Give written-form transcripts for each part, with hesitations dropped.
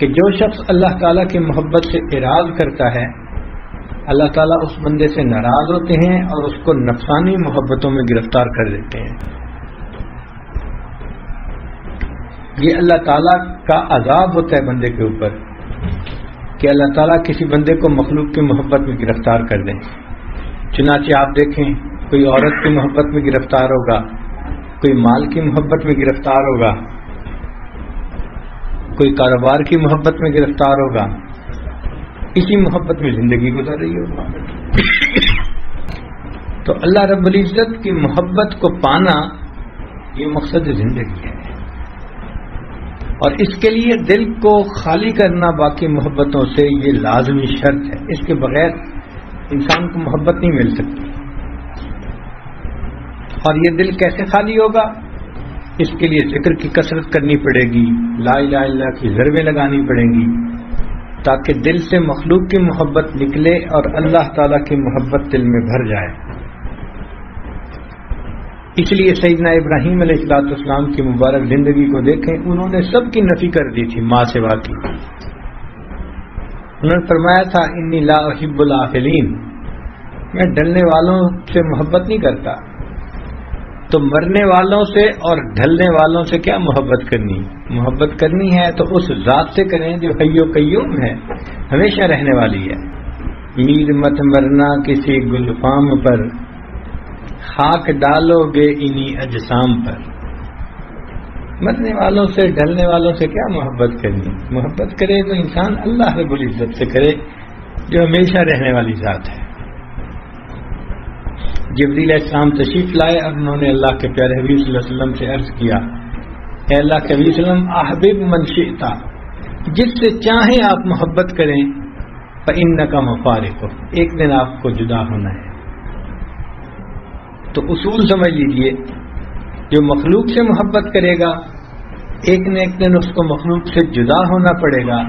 کہ جو شخص اللہ تعالیٰ کی محبت سے اعراض کرتا ہے اللہ تعالیٰ اس بندے سے ناراض ہوتے ہیں اور اس کو نفسانی محبتوں میں گرفتار کر دیتے ہیں. یہ اللہ تعالیٰ کا عذاب ہوتا ہے بندے کے اوپر کہ اللہ تعالیٰ کسی بندے کو مخلوق کی محبت میں گرفتار کر دیں. چنانچہ آپ دیکھیں کوئی عورت کی محبت میں گرفتار ہوگا, کوئی مال کی محبت میں گرفتار ہوگا, کوئی کاروبار کی محبت میں گرفتار ہوگا, اسی محبت میں زندگی گزر رہی ہوگی. تو اللہ رب العزت کی محبت کو پانا یہ مقصد زندگی ہے, اور اس کے لیے دل کو خالی کرنا باقی محبتوں سے یہ لازمی شرط ہے. اس کے بغیر انسان کو محبت نہیں مل سکتی. اور یہ دل کیسے خالی ہوگا؟ اس کے لیے ذکر کی کثرت کرنی پڑے گی, لا الہ الا اللہ کی ضربیں لگانی پڑیں گی تاکہ دل سے مخلوق کی محبت نکلے اور اللہ تعالیٰ کی محبت دل میں بھر جائے. اس لیے سیدنا ابراہیم علیہ السلام کی مبارک زندگی کو دیکھیں, انہوں نے سب کی نفی کر دی تھی ماں سوا کی. انہوں نے فرمایا تھا انی لا احب العافلین, میں ڈلنے والوں سے محبت نہیں کرتا. تو مرنے والوں سے اور ڈھلنے والوں سے کیا محبت کرنی؟ محبت کرنی ہے تو اس ذات سے کریں جو حی و قیوم ہے, ہمیشہ رہنے والی ہے. میر مت مرنا کسی گلفام پر, خاک ڈالو گے انہی اجسام پر. مرنے والوں سے ڈھلنے والوں سے کیا محبت کرنی؟ محبت کرے تو انسان اللہ رب العزت سے کرے جو ہمیشہ رہنے والی ذات ہے. جبریل علیہ السلام تشریف لائے اور انہوں نے اللہ کے پیارے حبیب صلی اللہ علیہ وسلم سے عرض کیا, اے اللہ کے حبیب صلی اللہ علیہ وسلم احبب من شئتا, جس سے چاہیں آپ محبت کریں, فإنک مفارق, ایک دن آپ کو جدا ہونا ہے. تو اصول سمجھ لیجئے, جو مخلوق سے محبت کرے گا ایک نہ ایک دن اس کو مخلوق سے جدا ہونا پڑے گا.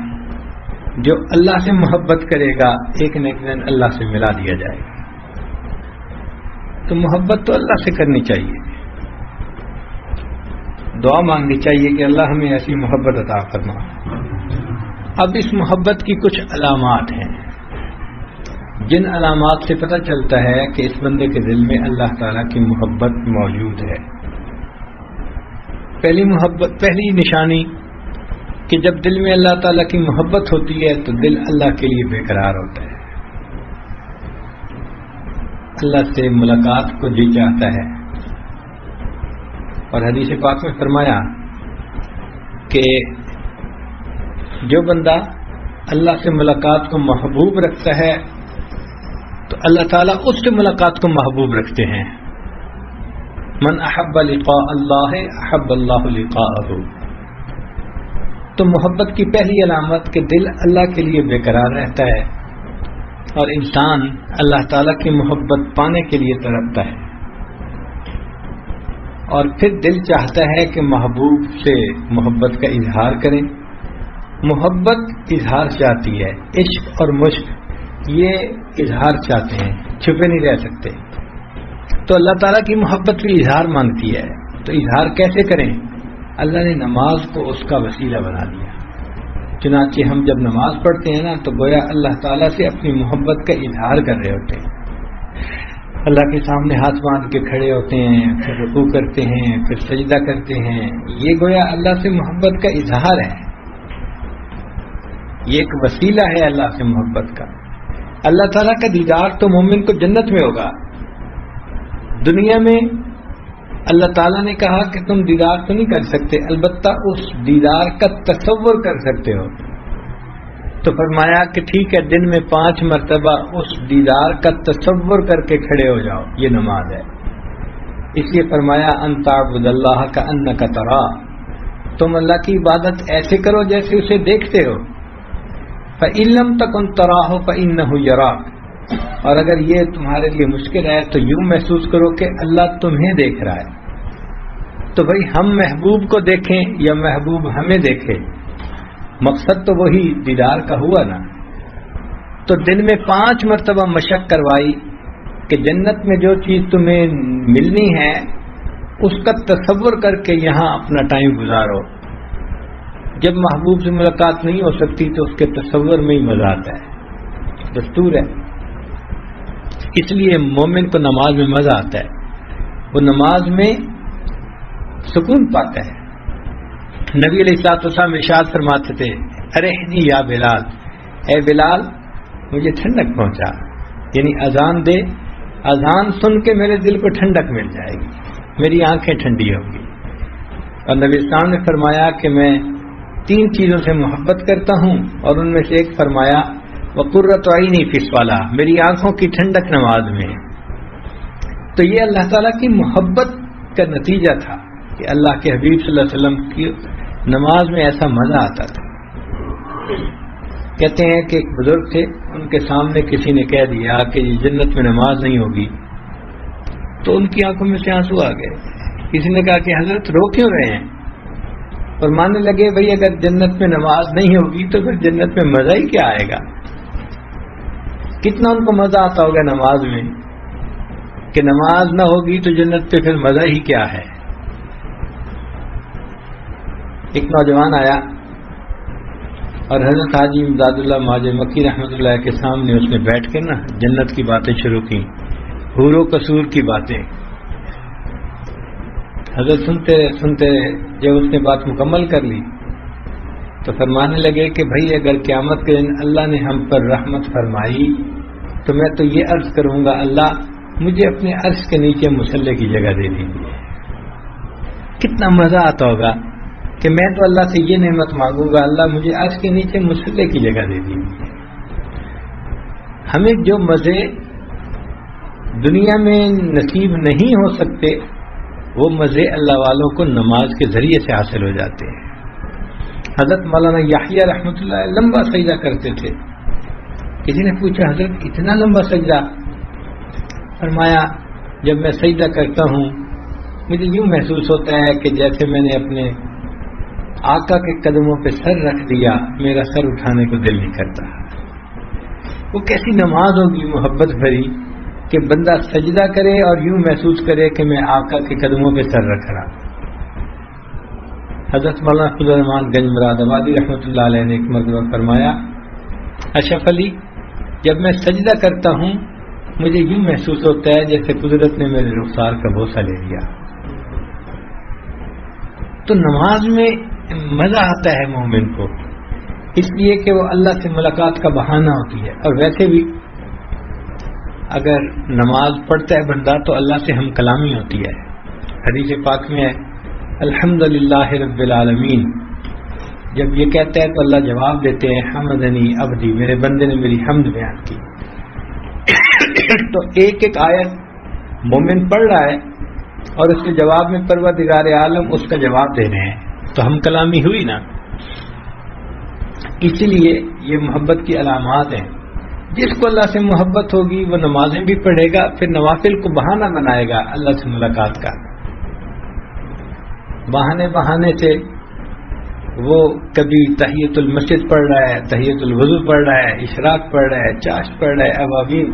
جو اللہ سے محبت کرے گا ایک نہ ایک دن اللہ سے ملا دیا جائے گا. تو محبت تو اللہ سے کرنی چاہیے, دعا مانگنی چاہیے کہ اللہ ہمیں ایسی محبت عطا فرما. اب اس محبت کی کچھ علامات ہیں جن علامات سے پتہ چلتا ہے کہ اس بندے کے دل میں اللہ تعالیٰ کی محبت موجود ہے. پہلی نشانی کہ جب دل میں اللہ تعالیٰ کی محبت ہوتی ہے تو دل اللہ کے لیے بے قرار ہوتا ہے, اللہ سے ملاقات کو جی چاہتا ہے. اور حدیث پاک میں فرمایا کہ جو بندہ اللہ سے ملاقات کو محبوب رکھتا ہے تو اللہ تعالیٰ اس سے ملاقات کو محبوب رکھتے ہیں. من احب لقاء اللہ احب اللہ لقاءہ. تو محبت کی پہلی علامت کہ دل اللہ کے لیے بے قرار رہتا ہے اور انسان اللہ تعالیٰ کی محبت پانے کے لیے تڑپتا ہے. اور پھر دل چاہتا ہے کہ محبوب سے محبت کا اظہار کریں. محبت اظہار چاہتی ہے, عشق اور مشق یہ اظہار چاہتے ہیں, چھپے نہیں رہ سکتے. تو اللہ تعالیٰ کی محبت بھی اظہار مانگتی ہے. تو اظہار کیسے کریں؟ اللہ نے نماز کو اس کا وسیلہ بنا دیا. چنانچہ ہم جب نماز پڑھتے ہیں نا تو گویا اللہ تعالیٰ سے اپنی محبت کا اظہار کر رہے ہوتے ہیں. اللہ کے سامنے ہاتھ باندھ کے کھڑے ہوتے ہیں, پھر رکوع کرتے ہیں, پھر سجدہ کرتے ہیں. یہ گویا اللہ سے محبت کا اظہار ہے, یہ ایک وسیلہ ہے اللہ سے محبت کا. اللہ تعالیٰ کا دیدار تو مومن کو جنت میں ہوگا. دنیا میں اللہ تعالیٰ نے کہا کہ تم دیدار تو نہیں کر سکتے, البتہ اس دیدار کا تصور کر سکتے ہو. تو فرمایا کہ ٹھیک ہے, دن میں 5 مرتبہ اس دیدار کا تصور کر کے کھڑے ہو جاؤ, یہ نماز ہے. اس لیے فرمایا ان تعبد اللہ کأنک تراہ, تم اللہ کی عبادت ایسے کرو جیسے اسے دیکھتے ہو. فإن لم تکن تراہ فإنہ یراک, اور اگر یہ تمہارے لیے مشکل ہے تو یوں محسوس کرو کہ اللہ تمہیں دیکھ رہا ہے. تو بھائی ہم محبوب کو دیکھیں یا محبوب ہمیں دیکھے, مقصد تو وہی دیدار کا ہوا نا. تو دن میں 5 مرتبہ مشق کروائی کہ جنت میں جو چیز تمہیں ملنی ہے اس کا تصور کر کے یہاں اپنا ٹائم گزارو. جب محبوب سے ملاقات نہیں ہو سکتی تو اس کے تصور میں ہی مزہ آتا ہے، دستور ہے۔ اس لیے مومن کو نماز میں مزہ آتا ہے، وہ نماز میں سکون پاتا ہے۔ نبی علیہ الصلوۃ والسلام ارشاد فرماتے تھے، ارحنی یا بلال، اے بلال مجھے ٹھنڈک پہنچا، یعنی اذان دے، اذان سن کے میرے دل کو ٹھنڈک مل جائے گی، میری آنکھیں ٹھنڈی ہوں گی۔ اور نبی اسلام نے فرمایا کہ میں 3 چیزوں سے محبت کرتا ہوں، اور ان میں سے ایک فرمایا وقرۃ عینی فی الصلاۃ، میری آنکھوں کی ٹھنڈک نماز میں ہے۔ تو یہ اللہ تعالیٰ کی محبت کا نتیجہ تھا کہ اللہ کے حبیب صلی اللہ علیہ وسلم کی نماز میں ایسا مزہ آتا تھا۔ کہتے ہیں کہ ایک بزرگ تھے، ان کے سامنے کسی نے کہہ دیا کہ یہ جنت میں نماز نہیں ہوگی، تو ان کی آنکھوں میں سے آنسو آ گئے۔ کسی نے کہا کہ حضرت رو کیوں رہے ہیں؟ اور ماننے لگے بھئی اگر جنت میں نماز نہیں ہوگی تو پھر جنت میں مزہ ہی کیا آئے گا؟ کتنا ان کو مزہ آتا ہوگا نماز میں، کہ نماز نہ ہوگی تو جنت پہ پھر مزہ ہی کیا ہے۔ ایک نوجوان آیا اور حضرت حاجی امداد اللہ مہاجر مکی رحمۃ اللہ کے سامنے اس نے بیٹھ کے نا جنت کی باتیں شروع کی، حور و قصور کی باتیں۔ حضرت سنتے سنتے جب اس نے بات مکمل کر لی تو فرمانے لگے کہ بھائی اگر قیامت کے دن اللہ نے ہم پر رحمت فرمائی تو میں تو یہ عرض کروں گا، اللہ مجھے اپنے عرش کے نیچے مصلی کی جگہ دے دیجیے۔ کتنا مزہ آتا ہوگا کہ میں تو اللہ سے یہ نعمت مانگوں گا، اللہ مجھے عرش کے نیچے مصلی کی جگہ دے دیجیے۔ ہمیں جو مزے دنیا میں نصیب نہیں ہو سکتے وہ مزے اللہ والوں کو نماز کے ذریعے سے حاصل ہو جاتے ہیں۔ حضرت مولانا یحییٰ رحمۃ اللہ لمبا سجدہ کرتے تھے۔ کسی نے پوچھا حضرت اتنا لمبا سجدہ؟ فرمایا جب میں سجدہ کرتا ہوں مجھے یوں محسوس ہوتا ہے کہ جیسے میں نے اپنے آقا کے قدموں پہ سر رکھ دیا، میرا سر اٹھانے کو دل نہیں کرتا۔ وہ کیسی نماز ہوگی محبت بھری کہ بندہ سجدہ کرے اور یوں محسوس کرے کہ میں آقا کے قدموں پہ سر رکھ رہا۔ حضرت مولانا فضل الرحمان گنج مراد آبادی رحمۃ اللہ علیہ نے ایک مرتبہ فرمایا، اشرف علی جب میں سجدہ کرتا ہوں مجھے یوں محسوس ہوتا ہے جیسے قدرت نے میرے رخسار کا بوسہ لے لیا۔ تو نماز میں مزہ آتا ہے مومن کو، اس لیے کہ وہ اللہ سے ملاقات کا بہانہ ہوتی ہے۔ اور ویسے بھی اگر نماز پڑھتا ہے بندہ تو اللہ سے ہم کلامی ہوتی ہے۔ حدیث پاک میں ہے الحمدللہ رب العالمین، جب یہ کہتا ہے تو اللہ جواب دیتے ہیں حمدنی عبدی، میرے بندے نے میری حمد بیان کی۔ تو ایک ایک آیت مومن پڑھ رہا ہے اور اس کے جواب میں پروردگار عالم اس کا جواب دے رہے ہیں، تو ہم کلامی ہوئی نا۔ اسی لیے یہ محبت کی علامات ہیں۔ جس کو اللہ سے محبت ہوگی وہ نمازیں بھی پڑھے گا، پھر نوافل کو بہانہ بنائے گا اللہ سے ملاقات کا۔ بہانے سے وہ کبھی تحیۃ المسجد پڑھ رہا ہے، تحیۃ الوضو پڑھ رہا ہے، اشراق پڑھ رہا ہے، چاشت پڑھ رہا ہے، ابابین،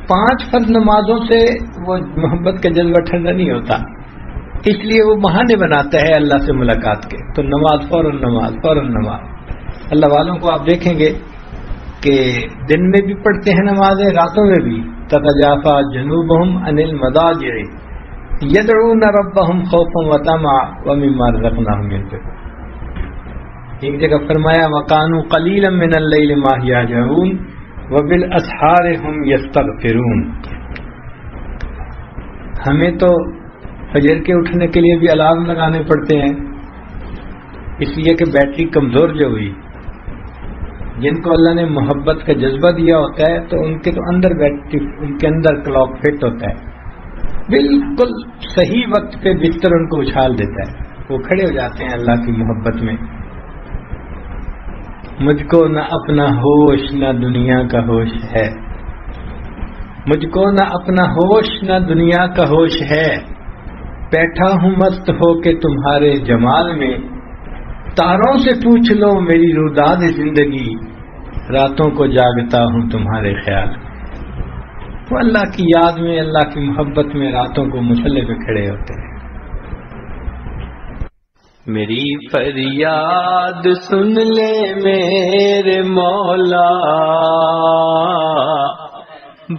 5 فرض نمازوں سے وہ محبت کا جذبہ ٹھنڈا نہیں ہوتا، اس لیے وہ بہانے بناتا ہے اللہ سے ملاقات کے۔ تو نماز فوراً نماز اللہ والوں کو آپ دیکھیں گے کہ دن میں بھی پڑھتے ہیں نمازیں، راتوں میں بھی۔ تتجافا جنوبہم عن المضاجع یدعون ربہم خوفا وطمعا ومما رزقناہم ينفقون۔ ایک جگہ فرمایا وَكَانُوا قَلِيلًا مِّنَ اللَّيْلِ مَا يَهْجَعُونَ وَبِالْأَسْحَارِ هُمْ يَسْتَغْفِرُونَ۔ ہمیں تو فجر کے اٹھنے کے لیے بھی الارم لگانے پڑتے ہیں، اس لیے کہ بیٹری کمزور جو ہوئی، جن کو اللہ نے محبت کا جذبہ دیا ہوتا ہے تو ان کے تو اندر بیٹری، ان کے اندر کلاک فٹ ہوتا ہے، بالکل صحیح وقت پہ بستر ان کو اچھال دیتا ہے، وہ کھڑے ہو جاتے ہیں اللہ کی محبت میں۔ مجھ کو نہ اپنا ہوش نہ دنیا کا ہوش ہے، مجھ کو نہ اپنا ہوش نہ دنیا کا ہوش ہے، بیٹھا ہوں مست ہو کے تمہارے جمال میں، تاروں سے پوچھ لو میری روداد زندگی، راتوں کو جاگتا ہوں تمہارے خیال میں۔ وہ اللہ کی یاد میں، اللہ کی محبت میں راتوں کو مصلی پہ کھڑے ہوتے ہیں۔ میری فریاد سن لے میرے مولا،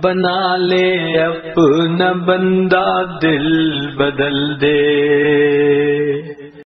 بنا لے اپنا بندہ دل بدل دے۔